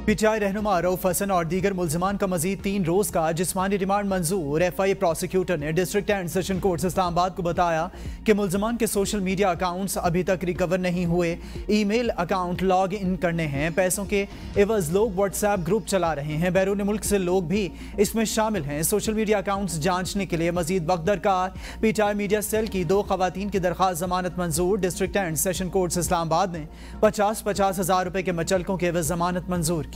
PTI रहनुमा रऊफ हसन और दीगर मुल्जिमान का मजीद 3 रोज का जिस्मानी रिमांड मंजूर। FIA प्रोसिक्यूटर ने district and session court Islamabad को बताया कि मुल्जिमान के सोशल मीडिया अकाउंट्स अभी तक रिकवर नहीं हुए, ईमेल अकाउंट लॉग इन करने हैं, पैसों के एवज लोग व्हाट्सएप ग्रुप चला रहे हैं, बैरून मुल्क से लोग भी इसमें शामिल हैं। सोशल मीडिया अकाउंट्स जांचने के लिए मजीद वक्त दरकार। पीटीआई मीडिया सेल की 2 खवातीन की दरख्वास्त जमानत मंजूर। District and session court Islamabad ने 50-50 हज़ार रुपए के मचलकों के एवज जमानत मंजूर की।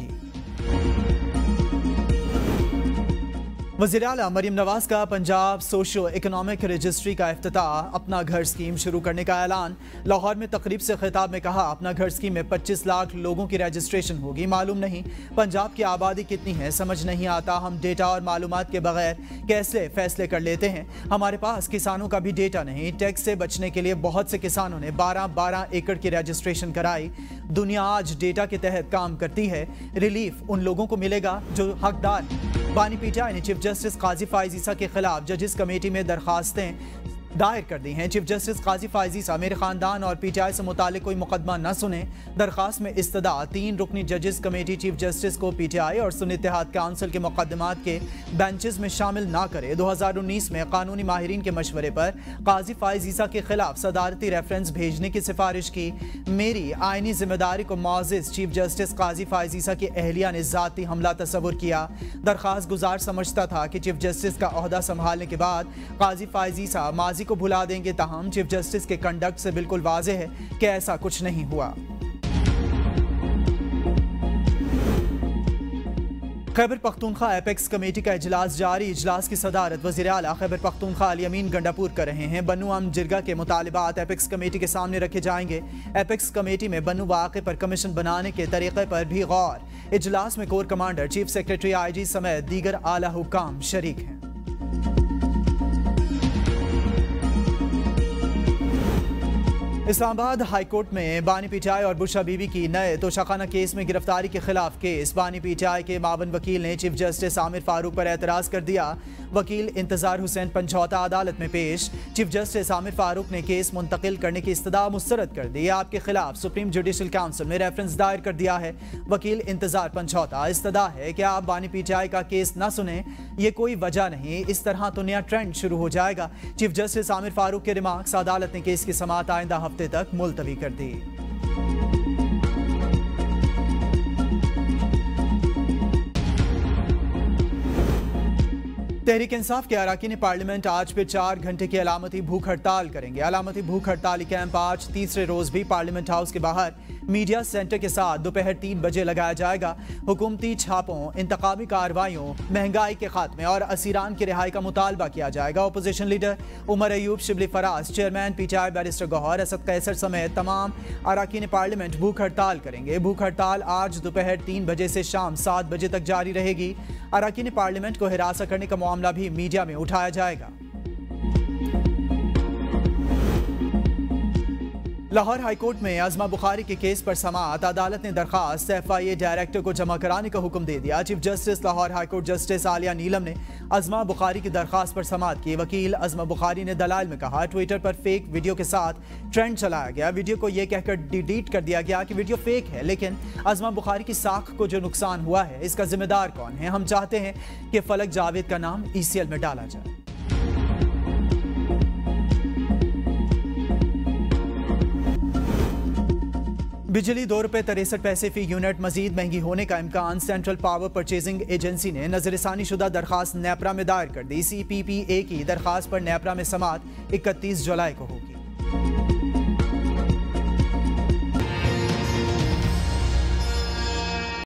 वज़ीर आला मरीम नवाज का पंजाब सोशो इकोनॉमिक रजिस्ट्री का इफ्तिताह। अपना घर स्कीम शुरू करने का ऐलान। लाहौर में तकरीब से खिताब में कहा, अपना घर स्कीम में 25 लाख लोगों की रजिस्ट्रेशन होगी। मालूम नहीं पंजाब की आबादी कितनी है, समझ नहीं आता। हम डेटा और मालूमात के बगैर कैसे फैसले कर लेते हैं। हमारे पास किसानों का भी डेटा नहीं। टैक्स से बचने के लिए बहुत से किसानों ने 12-12 एकड़ की रजिस्ट्रेशन कराई। दुनिया आज डेटा के तहत काम करती है। रिलीफ उन लोगों को मिलेगा जो हकदार। बानी पीटीआई ने चीफ जस्टिस काजी फाइज ईसा के खिलाफ जजेस कमेटी में दरखास्तें दायर कर दी हैं। चीफ जस्टिस काजी फाइज ईसा मेरे खानदान और पीटीआई से मुतालिक कोई मुकदमा न सुने। दरखास्त में इस्तदा 3 रुकनी जजेस कमेटी चीफ जस्टिस को पीटीआई और सुन्नी इत्तेहाद काउंसिल के मुकदमात के बेंचेस में शामिल ना करे। 2019 में कानूनी माहिरीन के मशवरे पर काजी फाइज ईसा के खिलाफ सदारती रेफरेंस भेजने की सिफारिश की। मेरी आइनी जिम्मेदारी को मुअज़्ज़िज़ चीफ जस्टिस काजी फाइज ईसा की अहलिया ने ज़ाती हमला तस्वुर किया। दरखास्त गुजार समझता था कि चीफ जस्टिस का ओहदा संभालने के बाद काजी फाइज ईसा माजी को भुला देंगे। ताहम चीफ जस्टिस के कंडक्ट से बिल्कुल वाज़ेह है कि ऐसा कुछ नहीं हुआ। खैबर पख्तूनख्वा एपेक्स कमेटी का इजलास जारी। इजलास की सदारत वज़ीर आला खैबर पख्तूनख्वा अली अमीन गंडापुर कर रहे हैं। बन्नू अम जिरगा के मुतालिबात एपेक्स कमेटी के सामने रखे जाएंगे। एपेक्स कमेटी में बन्नू वाक़े पर कमीशन बनाने के तरीक़े पर भी गौर। इजलास में core commander, chief secretary, IG समेत दीगर आला हुक्काम शरीक हैं। इस्लामाबाद हाईकोर्ट में बानी पीटीआई और बुशरा बीबी की नए तोशाखाना केस में गिरफ्तारी के खिलाफ केस। बानी पीटीआई के मावन वकील ने चीफ जस्टिस आमिर फारूक पर एतराज कर दिया। वकील इंतजार हुसैन पंचौता अदालत में पेश। चीफ जस्टिस आमिर फारूक ने केस मुंतकिल करने की इस्तदा मुस्तरद कर दी। आपके खिलाफ सुप्रीम जुडिशल काउंसिल में रेफरेंस दायर कर दिया है। वकील इंतजार पंचौता, इस्तदा है कि आप बानी पीटीआई का केस न सुने, ये कोई वजह नहीं, इस तरह तो नया ट्रेंड शुरू हो जाएगा। चीफ जस्टिस आमिर फारूक के रिमार्क्स। अदालत ने केस की समाअत आइंदा हफ्ते तक मुलतवी कर दी। तहरीक इंसाफ के अरकान पार्लियामेंट आज फिर 4 घंटे की अलामती भूख हड़ताल करेंगे। अलामती भूख हड़ताली कैंप आज तीसरे रोज भी पार्लियामेंट हाउस के बाहर मीडिया सेंटर के साथ दोपहर 3 बजे लगाया जाएगा। हुकूमती छापों, इंतकामी कार्रवाइयों, महंगाई के खात्मे और असीरान की रिहाई का मुतालबा किया जाएगा। Opposition leader Omar Ayub, Shibli Faraz, chairman PTI barrister Gohar, Asad Qaiser समेत तमाम अरकान पार्लियामेंट भूख हड़ताल करेंगे। भूख हड़ताल आज दोपहर 3 बजे से शाम 7 बजे तक जारी रहेगी। अरकान पार्लियामेंट को हिरासत करने का मामला भी मीडिया में उठाया जाएगा। लाहौर हाईकोर्ट में अज़मा बुखारी के केस पर समाअत। अदालत ने दरखास्त FIA डायरेक्टर को जमा कराने का हुक्म दे दिया। Chief justice Lahore high court justice Aalia Neelum ने अज़मा बुखारी की दरखास्त पर समाअत की। वकील अज़मा बुखारी ने दलाइल में कहा, ट्विटर पर फेक वीडियो के साथ ट्रेंड चलाया गया। वीडियो को यह कहकर डिलीट कर दिया गया कि वीडियो फेक है, लेकिन अज़मा बुखारी की साख को जो नुकसान हुआ है इसका जिम्मेदार कौन है? हम चाहते हैं कि फलक जावेद का नाम ECL में डाला जाए। बिजली ₹2.63 फी यूनिट मजीद महंगी होने का इम्कान। सेंट्रल पावर परचेजिंग एजेंसी ने नजरसानी शुदा दरखास्त नेपरा में दायर कर दी। CPPA की दरखास्त पर नेपरा में समाअत 31 जुलाई को होगी।